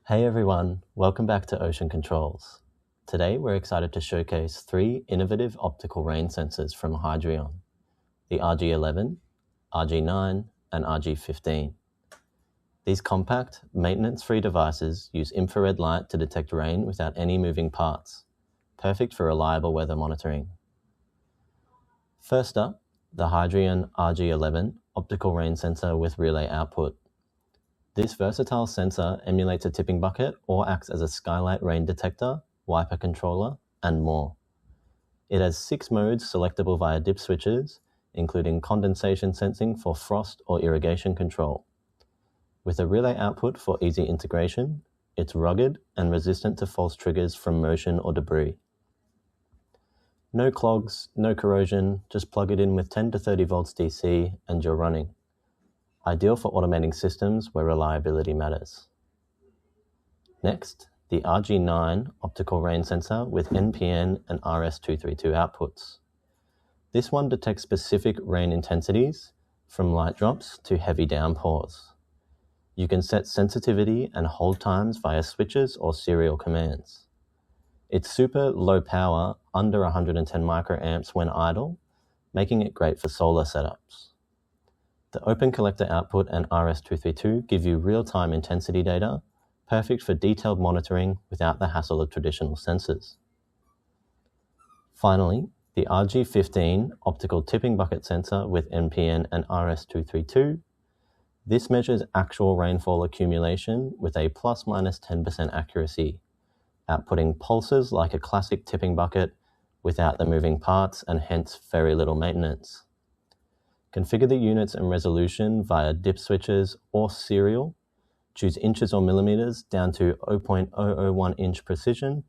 Hey everyone, welcome back to Ocean Controls. Today we're excited to showcase 3 innovative optical rain sensors from Hydreon, the RG-11, RG-9 and RG-15. These compact, maintenance-free devices use infrared light to detect rain without any moving parts, perfect for reliable weather monitoring. First up, the Hydreon RG-11 optical rain sensor with relay output. This versatile sensor emulates a tipping bucket or acts as a skylight rain detector, wiper controller, and more. It has 6 modes selectable via dip switches, including condensation sensing for frost or irrigation control. With a relay output for easy integration, it's rugged and resistant to false triggers from motion or debris. No clogs, no corrosion, just plug it in with 10 to 30 volts DC and you're running. Ideal for automating systems where reliability matters. Next, the RG-9 optical rain sensor with NPN and RS-232 outputs. This one detects specific rain intensities, from light drops to heavy downpours. You can set sensitivity and hold times via switches or serial commands. It's super low power, under 110 microamps when idle, making it great for solar setups. The open collector output and RS-232 give you real-time intensity data, perfect for detailed monitoring without the hassle of traditional sensors. Finally, the RG-15 optical tipping bucket sensor with NPN and RS-232. This measures actual rainfall accumulation with a plus-minus 10% accuracy, outputting pulses like a classic tipping bucket without the moving parts and hence very little maintenance. Configure the units and resolution via dip switches or serial. Choose inches or millimeters down to 0.001 inch precision.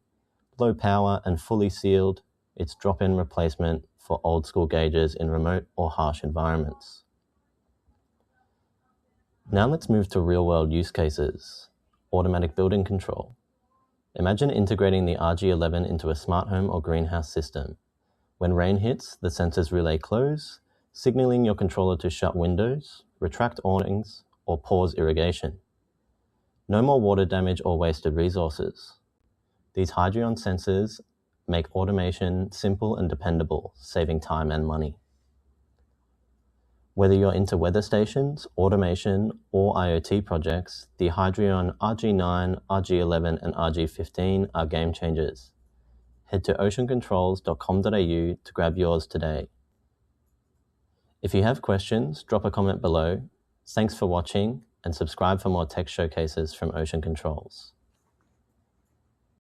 Low power and fully sealed, it's drop-in replacement for old school gauges in remote or harsh environments. Now let's move to real-world use cases. Automatic building control. Imagine integrating the RG-11 into a smart home or greenhouse system. When rain hits, the sensors relay close, signaling your controller to shut windows, retract awnings, or pause irrigation. No more water damage or wasted resources. These Hydreon sensors make automation simple and dependable, saving time and money. Whether you're into weather stations, automation, or IoT projects, the Hydreon RG-9, RG-11, and RG-15 are game changers. Head to oceancontrols.com.au to grab yours today. If you have questions, drop a comment below. Thanks for watching and subscribe for more tech showcases from Ocean Controls.